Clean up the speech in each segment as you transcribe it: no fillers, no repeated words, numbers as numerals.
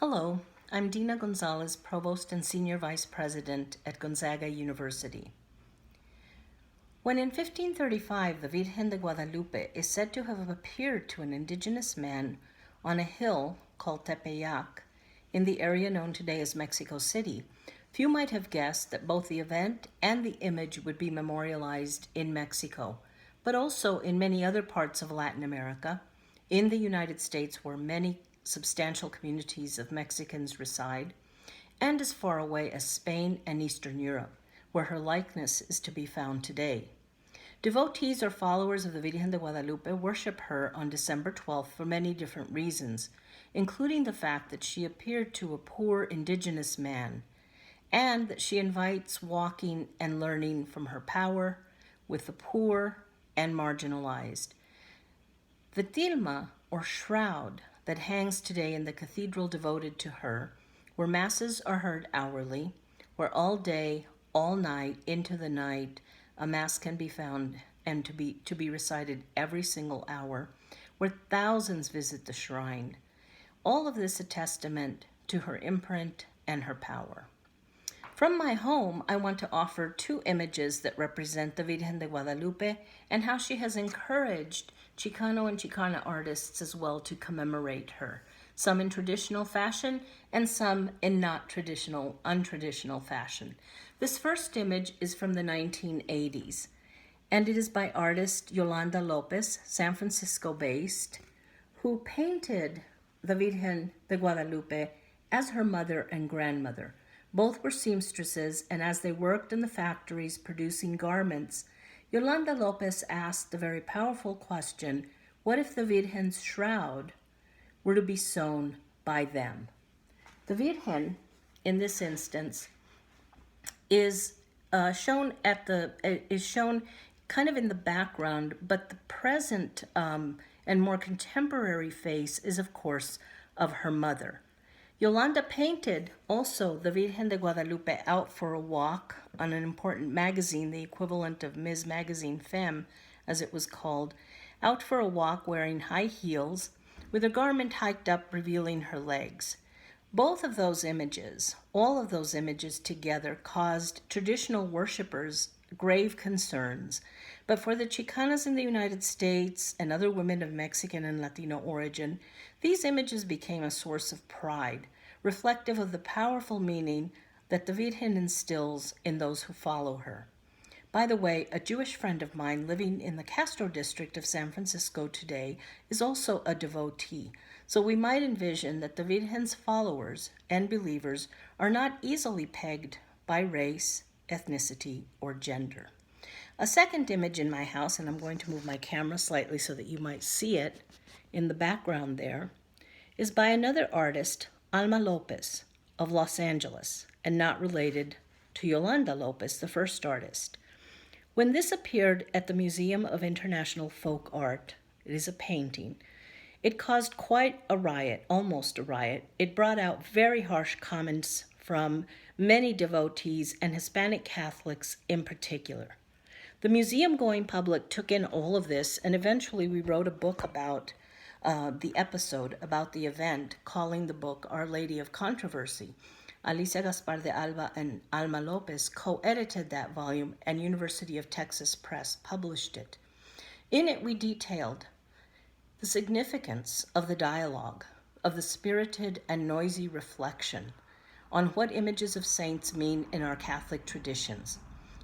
Hello, I'm Deena González, Provost and Senior Vice President at Gonzaga University. When in 1535 the Virgen de Guadalupe is said to have appeared to an indigenous man on a hill called Tepeyac in the area known today as Mexico City, few might have guessed that both the event and the image would be memorialized in Mexico, but also in many other parts of Latin America, in the United States where many substantial communities of Mexicans reside, and as far away as Spain and Eastern Europe, where her likeness is to be found today. Devotees or followers of the Virgen de Guadalupe worship her on December 12th for many different reasons, including the fact that she appeared to a poor indigenous man, and that she invites walking and learning from her power with the poor and marginalized. The tilma, or shroud, that hangs today in the cathedral devoted to her, where masses are heard hourly, where all day, all night, into the night, a mass can be found and to be recited every single hour, where thousands visit the shrine. All of this a testament to her imprint and her power. From my home, I want to offer two images that represent the Virgen de Guadalupe and how she has encouraged Chicano and Chicana artists as well to commemorate her, some in traditional fashion and some in not traditional, untraditional fashion. This first image is from the 1980s, and it is by artist Yolanda Lopez, San Francisco-based, who painted the Virgen de Guadalupe as her mother and grandmother. Both were seamstresses, and as they worked in the factories producing garments, Yolanda Lopez asked the very powerful question, what if the Virgen's shroud were to be sewn by them? The Virgen, in this instance, is shown kind of in the background, but the present and more contemporary face is, of course, of her mother. Yolanda painted also the Virgen de Guadalupe out for a walk on an important magazine, the equivalent of Ms. Magazine Femme, as it was called, out for a walk wearing high heels, with a garment hiked up revealing her legs. Both of those images, all of those images together, caused traditional worshipers grave concerns. But for the Chicanas in the United States and other women of Mexican and Latino origin, these images became a source of pride, reflective of the powerful meaning that the Virgen instills in those who follow her. By the way, a Jewish friend of mine living in the Castro district of San Francisco today is also a devotee, so we might envision that the Virgen's followers and believers are not easily pegged by race, ethnicity, or gender. A second image in my house, and I'm going to move my camera slightly so that you might see it in the background there, is by another artist, Alma Lopez of Los Angeles, and not related to Yolanda Lopez, the first artist. When this appeared at the Museum of International Folk Art, it is a painting, it caused quite a riot, almost a riot. It brought out very harsh comments from many devotees and Hispanic Catholics in particular. The museum-going public took in all of this, and eventually we wrote a book about the episode, about the event, calling the book Our Lady of Controversy. Alicia Gaspar de Alba and Alma Lopez co-edited that volume, and University of Texas Press published it. In it, we detailed the significance of the dialogue, of the spirited and noisy reflection on what images of saints mean in our Catholic traditions.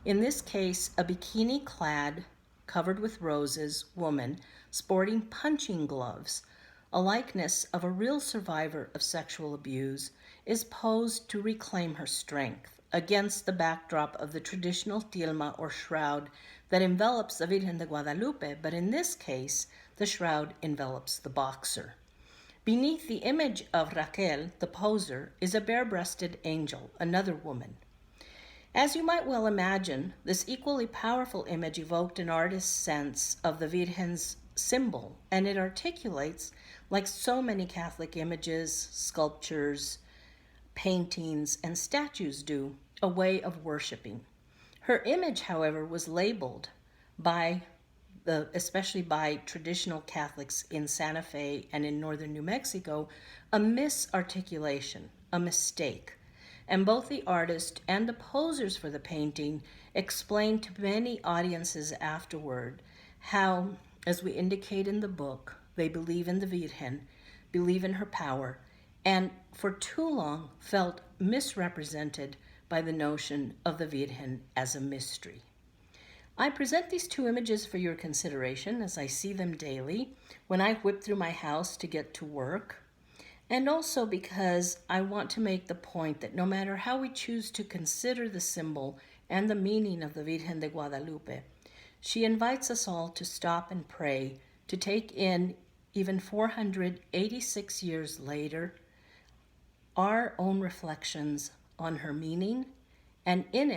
In this case, a bikini-clad, covered with roses, woman sporting punching gloves, a likeness of a real survivor of sexual abuse, is posed to reclaim her strength against the backdrop of the traditional tilma or shroud that envelops the Virgen de Guadalupe, but in this case, the shroud envelops the boxer. Beneath the image of Raquel, the poser, is a bare-breasted angel, another woman. As you might well imagine, this equally powerful image evoked an artist's sense of the Virgen's symbol, and it articulates, like so many Catholic images, sculptures, paintings, and statues do, a way of worshiping. Her image, however, was labeled by especially by traditional Catholics in Santa Fe and in northern New Mexico, a misarticulation, a mistake. And both the artist and the posers for the painting explained to many audiences afterward how, as we indicate in the book, they believe in the Virgen, believe in her power, and for too long felt misrepresented by the notion of the Virgen as a mystery. I present these two images for your consideration as I see them daily when I whip through my house to get to work, and also because I want to make the point that no matter how we choose to consider the symbol and the meaning of the Virgen de Guadalupe, she invites us all to stop and pray, to take in, even 486 years later, our own reflections on her meaning, and in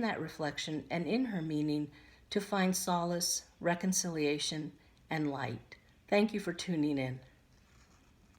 that reflection and in her meaning, to find solace, reconciliation, and light. Thank you for tuning in.